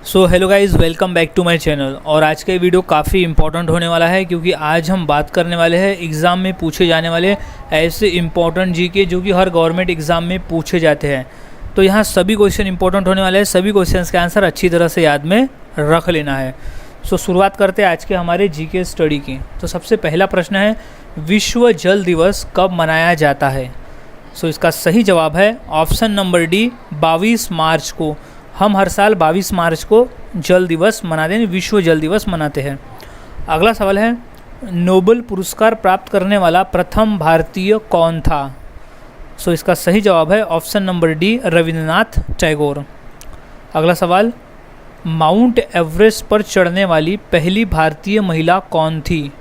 So hello guys, welcome back to my channel. और आज का वीडियो काफ़ी इंपॉर्टेंट होने वाला है क्योंकि आज हम बात करने वाले हैं एग्ज़ाम में पूछे जाने वाले ऐसे इंपॉर्टेंट जीके जो कि हर गवर्नमेंट एग्ज़ाम में पूछे जाते हैं। तो यहाँ सभी क्वेश्चन इंपॉर्टेंट होने वाले हैं, सभी क्वेश्चंस के आंसर अच्छी तरह से याद में रख लेना है। सो शुरुआत करते हैं आज के हमारे जीके स्टडी की। तो सबसे पहला प्रश्न है, विश्व जल दिवस कब मनाया जाता है? सो इसका सही जवाब है ऑप्शन नंबर डी, 22 मार्च को। हम हर साल 22 मार्च को जल दिवस मनाते हैं, विश्व जल दिवस मनाते हैं। अगला सवाल है, नोबेल पुरस्कार प्राप्त करने वाला प्रथम भारतीय कौन था? सो इसका सही जवाब है option number D, Rabindranath Tagore. अगला सवाल, माउंट एवरेस्ट पर चढ़ने वाली पहली भारतीय महिला कौन थी?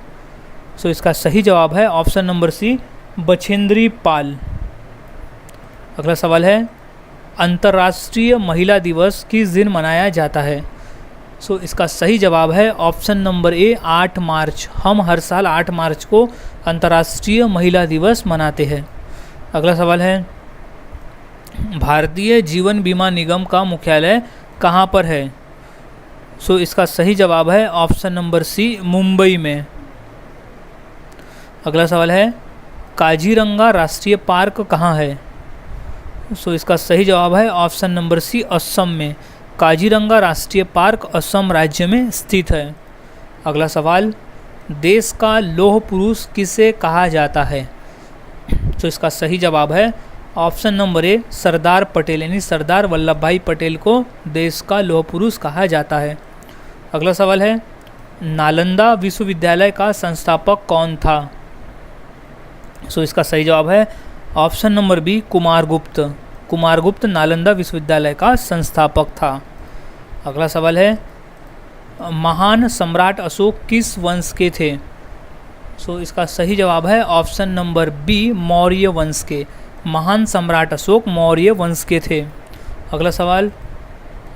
सो इसका सही जवाब है ऑप्शन नंबर सी, बछेंद्री पाल। अगला सवाल है, अंतर्राष्ट्रीय महिला दिवस किस दिन मनाया जाता है? सो इसका सही जवाब है ऑप्शन नंबर ए, 8 मार्च। हम हर साल 8 मार्च को अंतर्राष्ट्रीय महिला दिवस मनाते हैं। अगला सवाल है, भारतीय जीवन बीमा निगम का मुख्यालय कहाँ पर है? सो इसका सही जवाब है ऑप्शन नंबर सी, मुंबई में। अगला सवाल है, काजीरंगा राष्ट्रीय पार्क कहाँ है? सो इसका सही जवाब है ऑप्शन नंबर सी, असम में। काजीरंगा राष्ट्रीय पार्क असम राज्य में स्थित है। अगला सवाल, देश का लौह पुरुष किसे कहा जाता है? तो इसका सही जवाब है option number A, Sardar Patel, यानी सरदार वल्लभ भाई पटेल को देश का लौह पुरुष कहा जाता है। अगला सवाल है, नालंदा विश्वविद्यालय का संस्थापक कौन था? सो इसका सही जवाब है option number B, Kumaragupta. Kumaragupta Nalanda विश्वविद्यालय का संस्थापक था। अगला सवाल है, महान सम्राट अशोक किस वंश के थे? सो इसका सही जवाब है ऑप्शन नंबर बी, मौर्य वंश के। महान सम्राट अशोक मौर्य वंश के थे। अगला सवाल,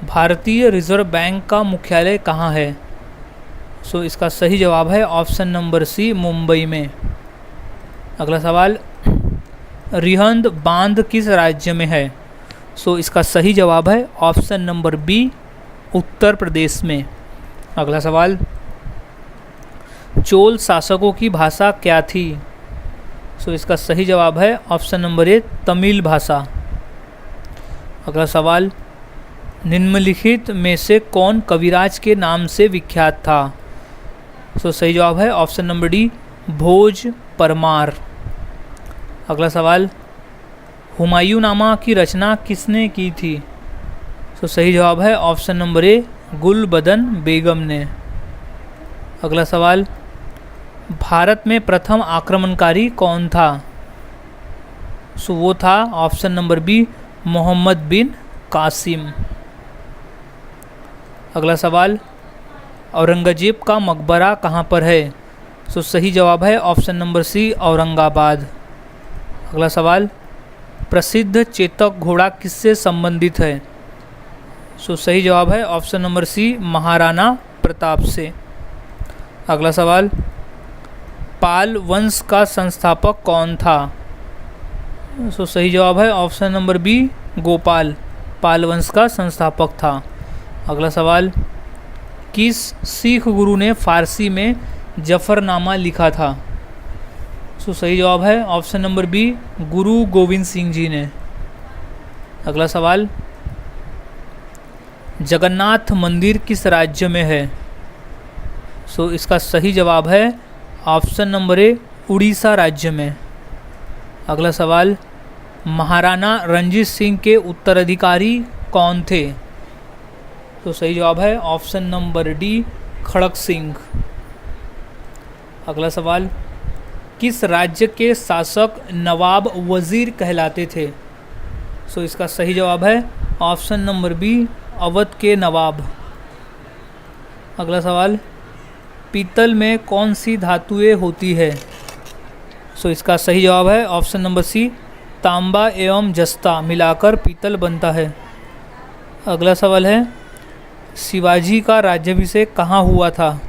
भारतीय रिजर्व बैंक का मुख्यालय कहाँ है? सो इसका सही जवाब है ऑप्शन नंबर सी, मुंबई में। अगला सवाल, रिहंद बांध किस राज्य में है? सो इसका सही जवाब है option number B, Uttar Pradesh में। अगला सवाल, चोल शासकों की भाषा क्या थी? सो इसका सही जवाब है ऑप्शन नंबर ए, तमिल भाषा। अगला सवाल, निम्नलिखित में से कौन कविराज के नाम से विख्यात था? सो सही जवाब है ऑप्शन नंबर डी, भोज परमार। अगला सवाल, हुमायूंनामा की रचना किसने की थी? तो सही जवाब है ऑप्शन नंबर ए, गुलबदन बेगम ने। अगला सवाल, भारत में प्रथम आक्रमणकारी कौन था? सो वो था ऑप्शन नंबर बी, मोहम्मद बिन कासिम। अगला सवाल, औरंगजेब का मकबरा कहाँ पर है? सो सही जवाब है ऑप्शन नंबर सी, औरंगाबाद। अगला सवाल, प्रसिद्ध चेतक घोड़ा किससे संबंधित है? सो सही जवाब है option number C, Maharana Pratap से। अगला सवाल, पाल वंश का संस्थापक कौन था? सो सही जवाब है ऑप्शन नंबर बी, गोपाल। पाल वंश का संस्थापक था। अगला सवाल, किस सिख गुरु ने फारसी में जफरनामा लिखा था? सो सही जवाब है ऑप्शन नंबर बी, गुरु गोविंद सिंह जी ने। अगला सवाल, जगन्नाथ मंदिर किस राज्य में है? सो इसका सही जवाब है ऑप्शन नंबर ए, उड़ीसा राज्य में। अगला सवाल, महाराणा रणजीत सिंह के उत्तराधिकारी कौन थे? तो सही जवाब है ऑप्शन नंबर डी, खड़क सिंह। अगला सवाल, किस राज्य के शासक नवाब वजीर कहलाते थे? सो इसका सही जवाब है ऑप्शन नंबर बी, अवध के नवाब। अगला सवाल, पीतल में कौन सी धातुएं होती है? सो इसका सही जवाब है ऑप्शन नंबर सी, तांबा एवं जस्ता मिलाकर पीतल बनता है। अगला सवाल है, शिवाजी का राज्याभिषेक कहाँ हुआ था?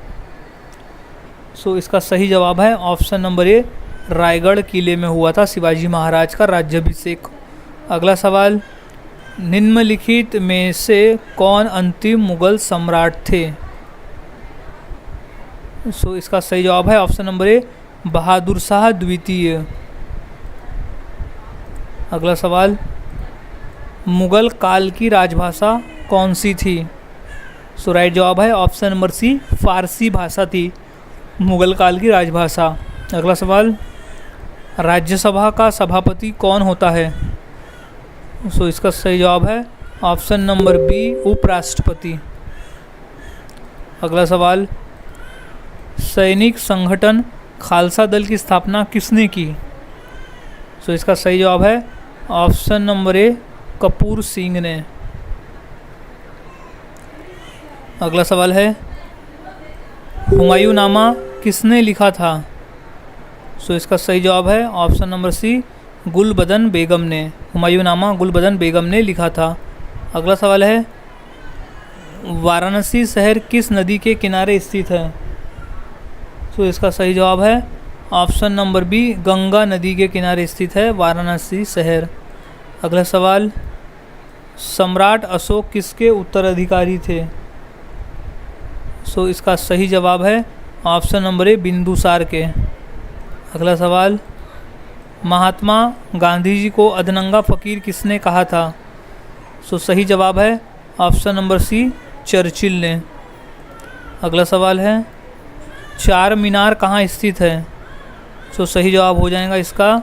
सो इसका सही जवाब है ऑप्शन नंबर ए, रायगढ़ किले में हुआ था शिवाजी महाराज का राज्याभिषेक। अगला सवाल, निम्नलिखित में से कौन अंतिम मुगल सम्राट थे? सो इसका सही जवाब है option number A, Bahadur Shah द्वितीय। अगला सवाल, मुगल काल की राजभाषा कौन सी थी? सो राइट जवाब है ऑप्शन नंबर सी, फारसी भाषा थी मुगल काल की राजभाषा। अगला सवाल, राज्यसभा का सभापति कौन होता है? सो इसका सही जवाब है ऑप्शन नंबर बी, उपराष्ट्रपति। अगला सवाल, सैनिक संगठन खालसा दल की स्थापना किसने की? सो इसका सही जवाब है option number A, Kapoor Singh ने। अगला सवाल है, हुमायूंनामा किसने लिखा था? सो इसका सही जवाब है ऑप्शन नंबर सी, गुलबदन बेगम ने। हुमायूंनामा गुलबदन बेगम ने लिखा था। अगला सवाल है, वाराणसी शहर किस नदी के किनारे स्थित है? तो इसका सही जवाब है ऑप्शन नंबर बी, गंगा नदी के किनारे स्थित है वाराणसी शहर। अगला सवाल, सम्राट अशोक किसके उत्तराधिकारी थे? सो इसका सही जवाब है ऑप्शन नंबर ए, बिंदुसार के। अगला सवाल, महात्मा गांधी जी को अधनंगा फ़कीर किसने कहा था? सो सही जवाब है ऑप्शन नंबर सी, चर्चिल ने। अगला सवाल है, चार मीनार कहाँ स्थित है? सो सही जवाब हो जाएगा इसका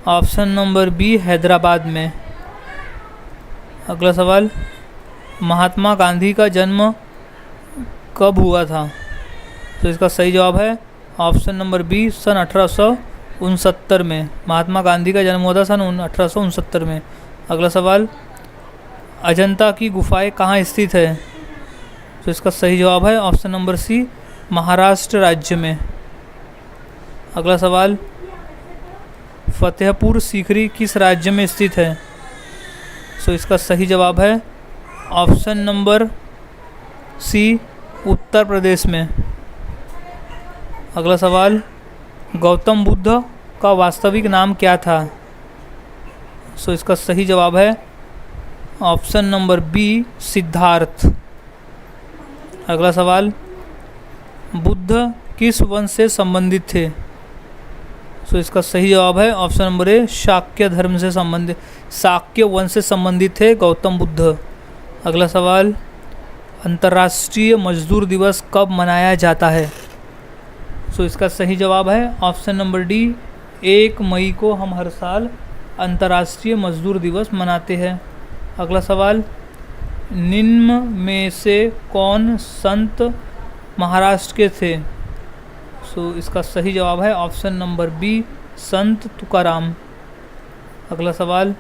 ऑप्शन नंबर बी, हैदराबाद में। अगला सवाल, महात्मा गांधी का जन्म कब हुआ था? तो इसका सही जवाब है ऑप्शन नंबर बी, सन 1869 में। महात्मा गांधी का जन्म हुआ था सन 1869 में। अगला सवाल, अजंता की गुफाएं कहाँ स्थित है? तो इसका सही जवाब है ऑप्शन नंबर सी, महाराष्ट्र राज्य में। अगला सवाल, फतेहपुर सीकरी किस राज्य में स्थित है? सो इसका सही जवाब है ऑप्शन नंबर सी, उत्तर प्रदेश में। अगला सवाल, गौतम बुद्ध का वास्तविक नाम क्या था? सो इसका सही जवाब है ऑप्शन नंबर बी, सिद्धार्थ। अगला सवाल, बुद्ध किस वंश से संबंधित थे? सो इसका सही जवाब है ऑप्शन नंबर ए, शाक्य धर्म से संबंधित, शाक्य वंश से संबंधित थे गौतम बुद्ध। अगला सवाल, अंतर्राष्ट्रीय मजदूर दिवस कब मनाया जाता है? सो इसका सही जवाब है ऑप्शन नंबर डी, 1 मई को हम हर साल अंतर्राष्ट्रीय मजदूर दिवस मनाते हैं। अगला सवाल, निम्न में से कौन संत महाराष्ट्र के थे? सो इसका सही जवाब है ऑप्शन नंबर बी, संत तुकाराम। अगला सवाल,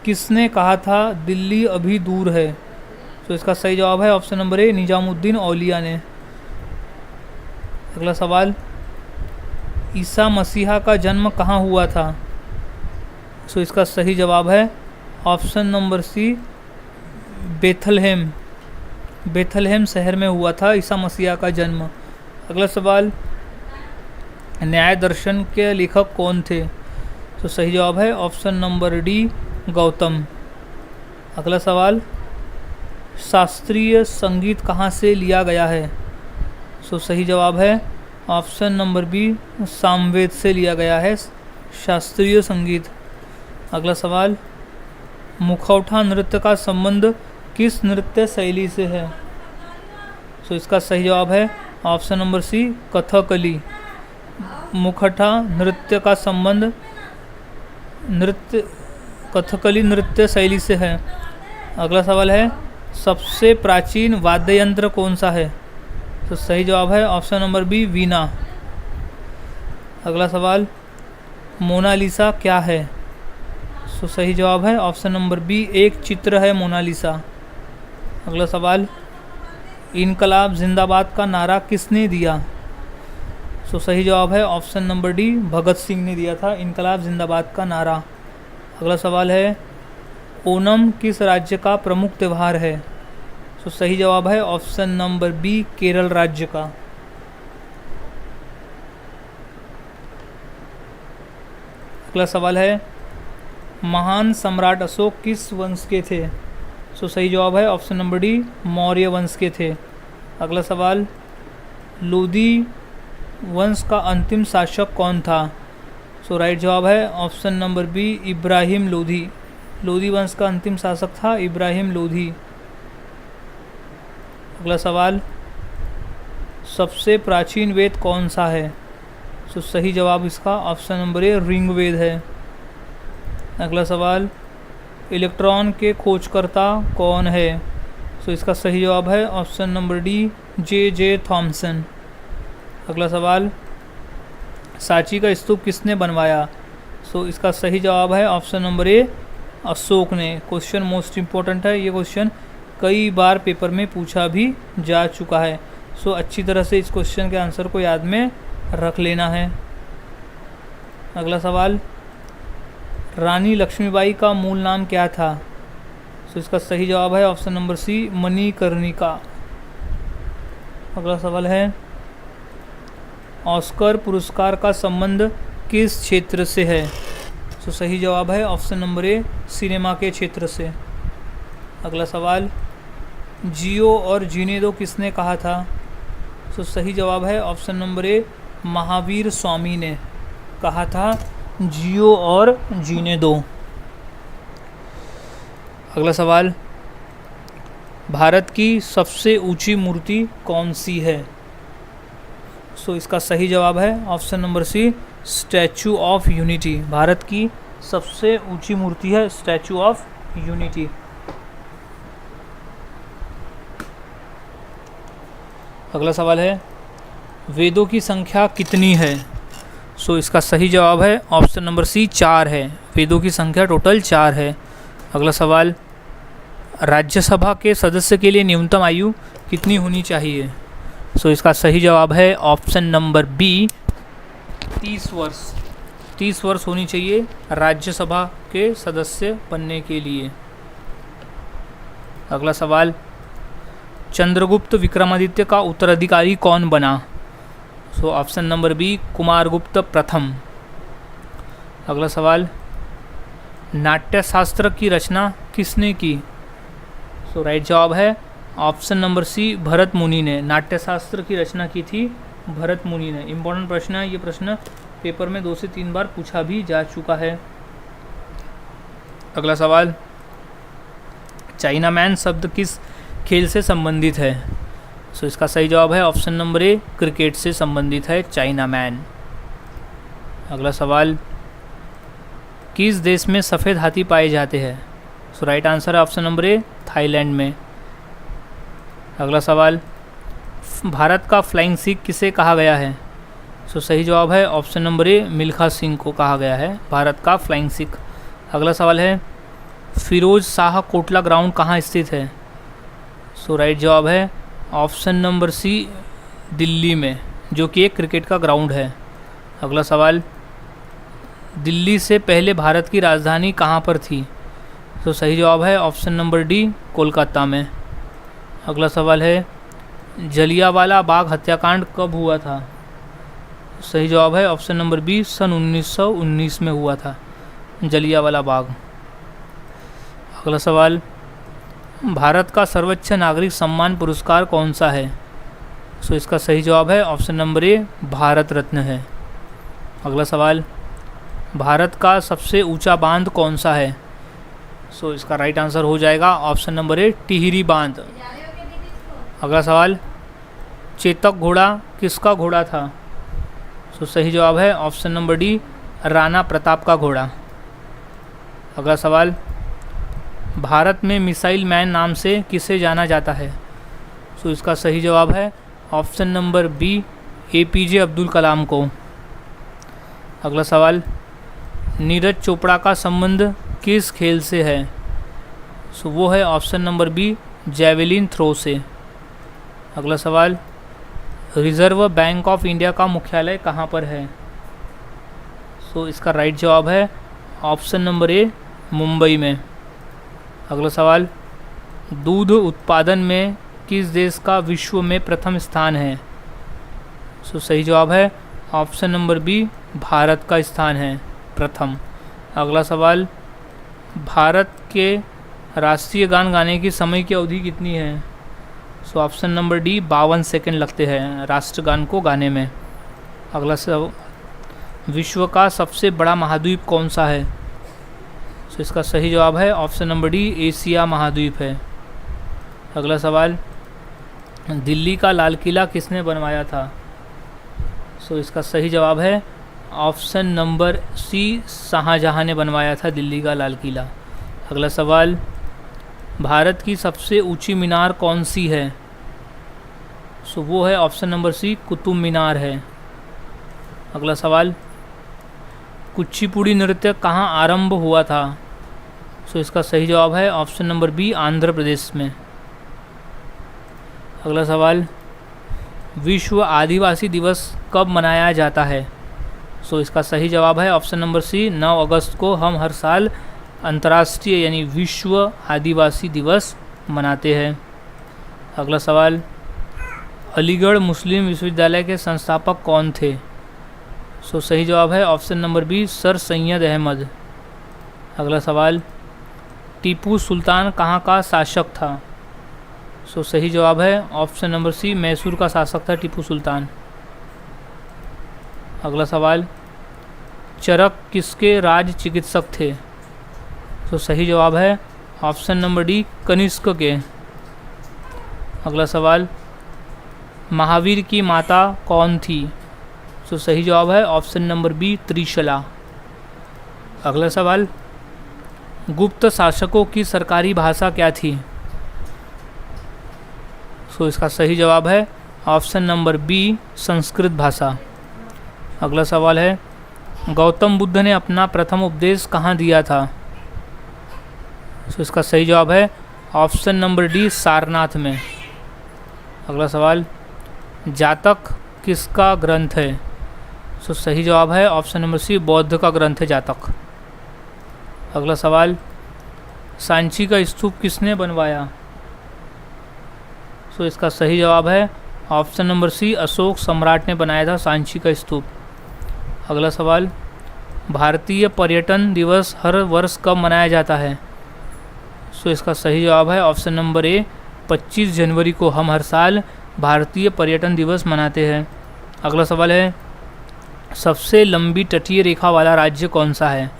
किसने कहा था दिल्ली अभी दूर है? तो इसका सही जवाब है ऑप्शन नंबर ए, निजामुद्दीन औलिया ने। अगला सवाल, ईसा मसीहा का जन्म कहाँ हुआ था? सो इसका सही जवाब है option number C, Bethlehem. Bethlehem शहर में हुआ था ईसा मसीहा का जन्म। अगला सवाल, न्याय दर्शन के लेखक कौन थे? तो सही जवाब है ऑप्शन नंबर डी, गौतम। अगला सवाल, शास्त्रीय संगीत कहाँ से लिया गया है? सो सही जवाब है ऑप्शन नंबर बी, सामवेद से लिया गया है शास्त्रीय संगीत। अगला सवाल, मुखौटा नृत्य का संबंध किस नृत्य शैली से है? सो इसका सही जवाब है ऑप्शन नंबर सी, कथकली। मुखौटा नृत्य का संबंध कथकली नृत्य शैली से है। अगला सवाल है, सबसे प्राचीन वाद्य यंत्र कौन सा है? तो सही जवाब है ऑप्शन नंबर बी, वीणा। अगला सवाल, मोनालिसा क्या है? तो सही जवाब है ऑप्शन नंबर बी, एक चित्र है मोनालिसा। अगला सवाल, इनकलाब जिंदाबाद का नारा किसने दिया? तो सही जवाब है option number D, Bhagat Singh ने दिया था इनकलाब जिंदाबाद का नारा। अगला सवाल है, ओणम किस राज्य का प्रमुख त्यौहार है? तो सही जवाब है ऑप्शन नंबर बी, केरल राज्य का। अगला सवाल है, महान सम्राट अशोक किस वंश के थे? सो सही जवाब है ऑप्शन नंबर डी, मौर्य वंश के थे। अगला सवाल, लोधी वंश का अंतिम शासक कौन था? सो राइट जवाब है option number B, Ibrahim Lodhi. Lodhi वंश का अंतिम शासक था इब्राहिम लोधी। अगला सवाल, सबसे प्राचीन वेद कौन सा है? सो सही जवाब इसका ऑप्शन नंबर ए, ऋग्वेद है। अगला सवाल, इलेक्ट्रॉन के खोजकर्ता कौन है? सो इसका सही जवाब है option number D, J Thomson. अगला सवाल, सांची का स्तूप किसने बनवाया? सो इसका सही जवाब है ऑप्शन नंबर ए, अशोक ने। क्वेश्चन मोस्ट इम्पोर्टेंट है, ये क्वेश्चन कई बार पेपर में पूछा भी जा चुका है। सो अच्छी तरह से इस क्वेश्चन के आंसर को याद में रख लेना है। अगला सवाल, रानी लक्ष्मीबाई का मूल नाम क्या था? सो इसका सही जवाब है ऑप्शन नंबर सी, मणिकर्णिका। अगला सवाल है, ऑस्कर पुरस्कार का संबंध किस क्षेत्र से है? सो सही जवाब है ऑप्शन नंबर ए, सिनेमा के क्षेत्र से। अगला सवाल, जियो और जीने दो किसने कहा था? सो सही जवाब है option number A, Mahavir Swami ने कहा था जियो और जीने दो। अगला सवाल, भारत की सबसे ऊंची मूर्ति कौन सी है? सो इसका सही जवाब है option number C, Statue of Unity. Bharat की सबसे ऊंची मूर्ति है स्टैचू ऑफ यूनिटी। अगला सवाल है, वेदों की संख्या कितनी है? सो इसका सही जवाब है ऑप्शन नंबर सी, 4 है। वेदों की संख्या टोटल 4 है। अगला सवाल, राज्यसभा के सदस्य के लिए न्यूनतम आयु कितनी होनी चाहिए? सो इसका सही जवाब है ऑप्शन नंबर बी, 30 वर्ष। 30 वर्ष होनी चाहिए राज्यसभा के सदस्य बनने के लिए। अगला सवाल, चंद्रगुप्त विक्रमादित्य का उत्तराधिकारी कौन बना? So option number B, Kumaragupta प्रथम। अगला सवाल, नाट्यशास्त्र की रचना किसने की? सो राइट जवाब है ऑप्शन नंबर सी, भरत मुनि ने। नाट्यशास्त्र की रचना की थी भरत मुनि ने। इम्पोर्टेंट प्रश्न है, ये प्रश्न पेपर में 2 से 3 बार पूछा भी जा चुका है। अगला सवाल, चाइना मैन शब्द किस खेल से संबंधित है? सो इसका सही जवाब है ऑप्शन नंबर ए, क्रिकेट से संबंधित है चाइना मैन। अगला सवाल, किस देश में सफ़ेद हाथी पाए जाते हैं? सो राइट आंसर है ऑप्शन नंबर ए, थाईलैंड में। अगला सवाल, भारत का फ्लाइंग सिख किसे कहा गया है? सो सही जवाब है option number A, Milkha Singh को कहा गया है भारत का फ्लाइंग सिख। अगला सवाल है, फिरोज शाह कोटला ग्राउंड कहाँ स्थित है? सो राइट जवाब है ऑप्शन नंबर सी, दिल्ली में, जो कि एक क्रिकेट का ग्राउंड है। अगला सवाल, दिल्ली से पहले भारत की राजधानी कहाँ पर थी? तो सही जवाब है ऑप्शन नंबर डी, कोलकाता में। अगला सवाल है, जलियांवाला बाग हत्याकांड कब हुआ था? सही जवाब है ऑप्शन नंबर बी, सन 1919 में हुआ था जलियांवाला बाग। अगला सवाल, भारत का सर्वोच्च नागरिक सम्मान पुरस्कार कौन सा है? सो इसका सही जवाब है option number A, Bharat Ratna है। अगला सवाल, भारत का सबसे ऊंचा बांध कौन सा है? सो इसका राइट आंसर हो जाएगा ऑप्शन नंबर ए, टिहरी बांध। अगला सवाल, चेतक घोड़ा किसका घोड़ा था? सो सही जवाब है option number D, Rana Pratap का घोड़ा। अगला सवाल, भारत में मिसाइल मैन नाम से किसे जाना जाता है? सो इसका सही जवाब है option number B, APJ Abdul Kalam को। अगला सवाल, नीरज चोपड़ा का संबंध किस खेल से है? सो वो है option number B, javelin throw से। अगला सवाल, रिजर्व बैंक ऑफ इंडिया का मुख्यालय कहाँ पर है? सो इसका राइट जवाब है ऑप्शन नंबर ए, मुंबई में। अगला सवाल, दूध उत्पादन में किस देश का विश्व में प्रथम स्थान है? सो सही जवाब है ऑप्शन नंबर बी, भारत का स्थान है प्रथम। अगला सवाल, भारत के राष्ट्रीय गान गाने की समय की अवधि कितनी है? सो ऑप्शन नंबर डी 52 सेकंड लगते हैं राष्ट्रगान को गाने में। अगला सब, विश्व का सबसे बड़ा महाद्वीप कौन सा है? सो इसका सही जवाब है ऑप्शन नंबर डी एशिया महाद्वीप है। अगला सवाल, दिल्ली का लाल किला किसने बनवाया था? सो इसका सही जवाब है ऑप्शन नंबर सी शाहजहां ने बनवाया था दिल्ली का लाल किला। अगला सवाल, भारत की सबसे ऊंची मीनार कौन सी है? सो वो है ऑप्शन नंबर सी कुतुब मीनार है। अगला सवाल, कुचिपुड़ी नृत्य कहाँ आरंभ हुआ था? सो इसका सही जवाब है option number B Andhra Pradesh में। अगला सवाल, विश्व आदिवासी दिवस कब मनाया जाता है? सो इसका सही जवाब है ऑप्शन नंबर सी 9 अगस्त को हम हर साल अंतर्राष्ट्रीय यानी विश्व आदिवासी दिवस मनाते हैं। अगला सवाल, अलीगढ़ मुस्लिम विश्वविद्यालय के संस्थापक कौन थे? सो सही जवाब है option number B Sir Syed Ahmad. अगला सवाल, टीपू सुल्तान कहाँ का शासक था? सो सही जवाब है ऑप्शन नंबर सी मैसूर का शासक था टीपू सुल्तान। अगला सवाल, चरक किसके राज चिकित्सक थे? तो सही जवाब है ऑप्शन नंबर डी कनिष्क के। अगला सवाल, महावीर की माता कौन थी? तो सही जवाब है ऑप्शन नंबर बी त्रिशला। अगला सवाल, गुप्त शासकों की सरकारी भाषा क्या थी? सो इसका सही जवाब है ऑप्शन नंबर बी संस्कृत भाषा। अगला सवाल है, गौतम बुद्ध ने अपना प्रथम उपदेश कहाँ दिया था? सो इसका सही जवाब है ऑप्शन नंबर डी सारनाथ में। अगला सवाल, जातक किसका ग्रंथ है? सो सही जवाब है ऑप्शन नंबर सी बौद्ध का ग्रंथ है जातक। अगला सवाल, सांची का स्तूप किसने बनवाया? सो इसका सही जवाब है ऑप्शन नंबर सी अशोक सम्राट ने बनाया था सांची का स्तूप। अगला सवाल, भारतीय पर्यटन दिवस हर वर्ष कब मनाया जाता है? सो इसका सही जवाब है ऑप्शन नंबर ए 25 जनवरी को हम हर साल भारतीय पर्यटन दिवस मनाते हैं। अगला सवाल है, सबसे लंबी तटीय रेखा वाला राज्य कौन सा है?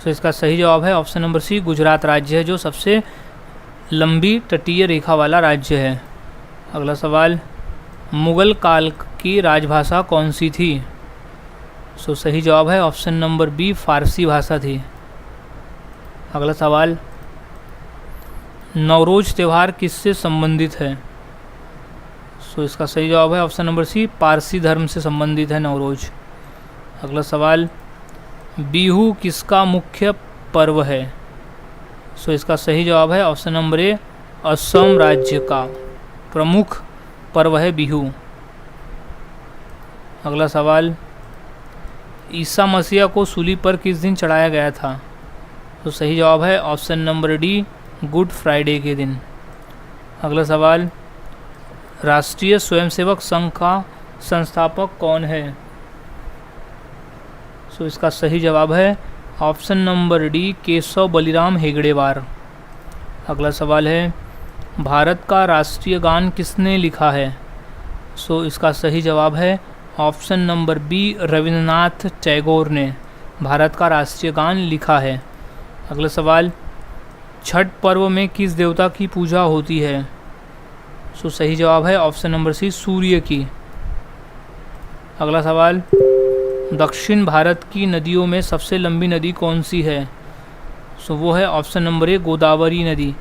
सो इसका सही जवाब है ऑप्शन नंबर सी गुजरात राज्य है जो सबसे लंबी तटीय रेखा वाला राज्य है। अगला सवाल, मुगल काल की राजभाषा कौन सी थी? सो सही जवाब है ऑप्शन नंबर बी फारसी भाषा थी। अगला सवाल, नवरोज त्यौहार किससे संबंधित है? सो इसका सही जवाब है ऑप्शन नंबर सी पारसी धर्म से संबंधित है नवरोज। अगला सवाल, बिहू किसका मुख्य पर्व है? सो इसका सही जवाब है ऑप्शन नंबर ए असम राज्य का प्रमुख पर्व है बिहू। अगला सवाल, ईसा मसीह को सूली पर किस दिन चढ़ाया गया था? तो सही जवाब है option number D good Friday के दिन। अगला सवाल, राष्ट्रीय स्वयंसेवक संघ का संस्थापक कौन है? सो इसका सही जवाब है option number D Keshav Baliram हेगड़ेवार। अगला सवाल है, भारत का राष्ट्रीय गान किसने लिखा है? सो इसका सही जवाब है option number B Rabindranath Tagore ने भारत का राष्ट्रीय गान लिखा है। अगला सवाल, छठ पर्व में किस देवता की पूजा होती है? सो सही जवाब है ऑप्शन नंबर सी सूर्य की। अगला सवाल, दक्षिण भारत की नदियों में सबसे लंबी नदी कौन सी है? सो वो है ऑप्शन नंबर ए गोदावरी नदी।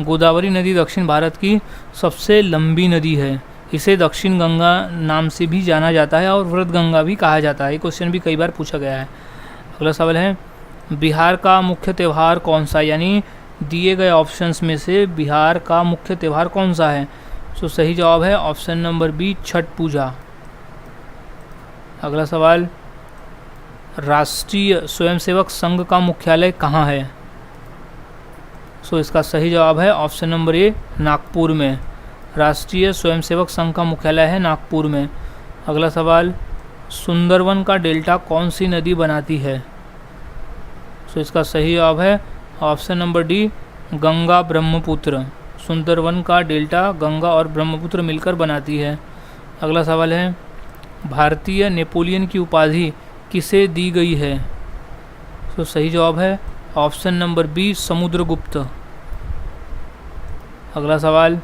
गोदावरी नदी दक्षिण भारत की सबसे लंबी नदी है। इसे दक्षिण गंगा नाम से भी जाना जाता है और व्रत गंगा भी कहा जाता है। ये क्वेश्चन भी कई बार पूछा गया है। अगला सवाल है, बिहार का मुख्य त्यौहार कौन सा? यानी दिए गए ऑप्शंस में से बिहार का मुख्य त्यौहार कौन सा है? सो सही जवाब है ऑप्शन नंबर बी छठ पूजा। अगला सवाल, राष्ट्रीय स्वयंसेवक संघ का मुख्यालय कहाँ है? सो इसका सही जवाब है ऑप्शन नंबर ए नागपुर में। राष्ट्रीय स्वयंसेवक संघ का मुख्यालय है नागपुर में। अगला सवाल, सुंदरवन का डेल्टा कौन सी नदी बनाती है? सो इसका सही जवाब है option number D Ganga Brahmaputra. Sundarban का डेल्टा गंगा और ब्रह्मपुत्र मिलकर बनाती है। अगला सवाल है, भारतीय नेपोलियन की उपाधि किसे दी गई है? तो सही जवाब है ऑप्शन नंबर बी समुद्रगुप्त। अगला सवाल,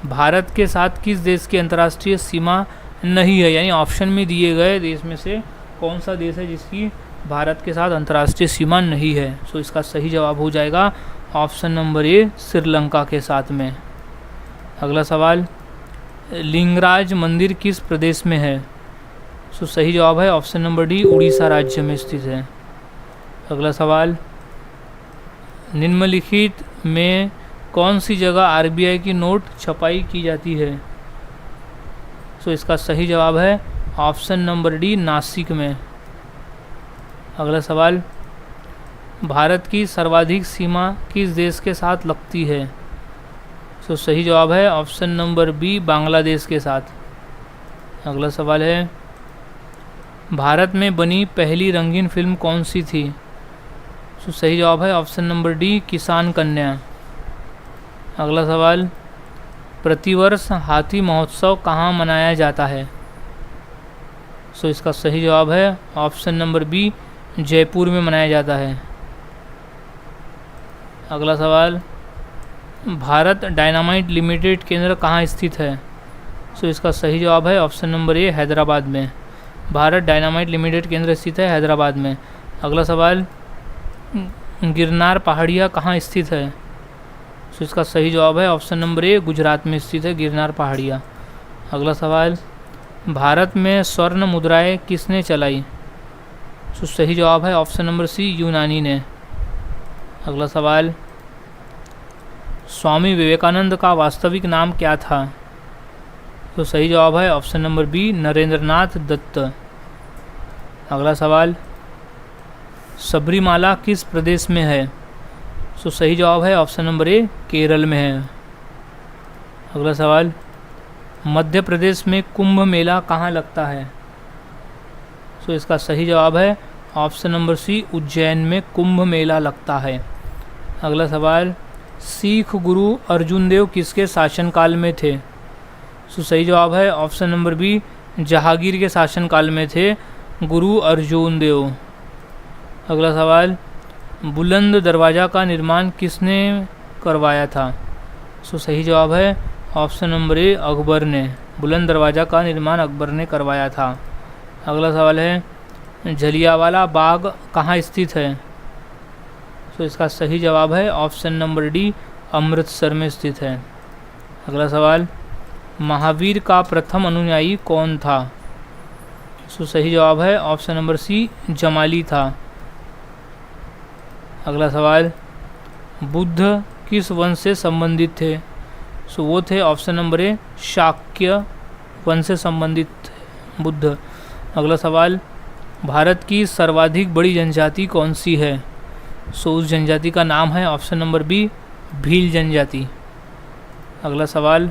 भारत के साथ किस देश की अंतर्राष्ट्रीय सीमा नहीं है? यानी ऑप्शन में दिए गए देश में से कौन सा देश है जिसकी भारत के साथ अंतर्राष्ट्रीय सीमा नहीं है? सो इसका सही जवाब हो जाएगा ऑप्शन नंबर ए श्रीलंका के साथ में। अगला सवाल, लिंगराज मंदिर किस प्रदेश में है? सो सही जवाब है ऑप्शन नंबर डी उड़ीसा राज्य में स्थित है। अगला सवाल, निम्नलिखित में कौन सी जगह आरबीआई की नोट छपाई की जाती है? सो इसका सही जवाब है ऑप्शन नंबर डी नासिक में। अगला सवाल, भारत की सर्वाधिक सीमा किस देश के साथ लगती है? सो सही जवाब है ऑप्शन नंबर बी बांग्लादेश के साथ। अगला सवाल है, भारत में बनी पहली रंगीन फिल्म कौन सी थी? सो सही जवाब है ऑप्शन नंबर डी किसान कन्या। अगला सवाल, प्रतिवर्ष हाथी महोत्सव कहाँ मनाया जाता है? सो इसका सही जवाब है ऑप्शन नंबर बी जयपुर में मनाया जाता है। अगला सवाल, भारत डायनामाइट लिमिटेड केंद्र कहाँ स्थित है? सो इसका सही जवाब है ऑप्शन नंबर ए हैदराबाद में। भारत डायनामाइट लिमिटेड केंद्र स्थित है हैदराबाद में। अगला सवाल, गिरनार पहाड़ियाँ कहाँ स्थित है? सो इसका सही जवाब है ऑप्शन नंबर ए गुजरात में स्थित है गिरनार पहाड़ियाँ। अगला सवाल, भारत में स्वर्ण मुद्राएं किसने चलाई? सो सही जवाब है ऑप्शन नंबर सी यूनानी ने। अगला सवाल, स्वामी विवेकानंद का वास्तविक नाम क्या था? तो सही जवाब है option number B Narendranath Datta. अगला सवाल, सबरीमाला किस प्रदेश में है? सो सही जवाब है ऑप्शन नंबर ए केरल में है। अगला सवाल, मध्य प्रदेश में कुंभ मेला कहाँ लगता है? सो इसका सही जवाब है ऑप्शन नंबर सी उज्जैन में कुंभ मेला लगता है। अगला सवाल, सिख गुरु अर्जुन देव किसके शासनकाल में थे? सो सही जवाब है ऑप्शन नंबर बी जहांगीर के शासनकाल में थे गुरु अर्जुन देव। अगला सवाल, बुलंद दरवाज़ा का निर्माण किसने करवाया था? सो सही जवाब है ऑप्शन नंबर ए अकबर ने। बुलंद दरवाज़ा का निर्माण अकबर ने करवाया था। अगला सवाल है, जलियांवाला बाग कहाँ स्थित है? तो इसका सही जवाब है ऑप्शन नंबर डी अमृतसर में स्थित है। अगला सवाल, महावीर का प्रथम अनुयायी कौन था? सो सही जवाब है ऑप्शन नंबर सी जमाली था। अगला सवाल, बुद्ध किस वंश से संबंधित थे? सो वो थे ऑप्शन नंबर ए शाक्य वंश से संबंधित बुद्ध। अगला सवाल, भारत की सर्वाधिक बड़ी जनजाति कौन सी है? सो उस जनजाति का नाम है ऑप्शन नंबर बी भील जनजाति। अगला सवाल,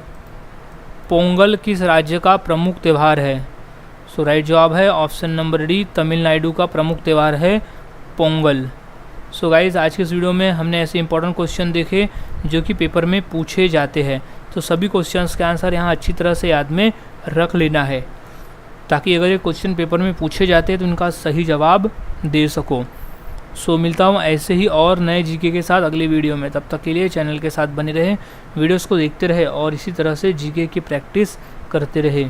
पोंगल किस राज्य का प्रमुख त्यौहार है? सो राइट जवाब है ऑप्शन नंबर डी तमिलनाडु का प्रमुख त्यौहार है पोंगल। सो गाइज़, आज के इस वीडियो में हमने ऐसे इंपॉर्टेंट क्वेश्चन देखे जो कि पेपर में पूछे जाते हैं। तो सभी क्वेश्चंस के आंसर यहाँ अच्छी तरह से याद में रख लेना है ताकि अगर ये क्वेश्चन पेपर में पूछे जाते हैं तो उनका सही जवाब दे सको। सो मिलता हूँ ऐसे ही और नए जीके के साथ अगले वीडियो में। तब तक के लिए चैनल के साथ बने रहें, वीडियोस को देखते रहे और इसी तरह से जीके की प्रैक्टिस करते रहे।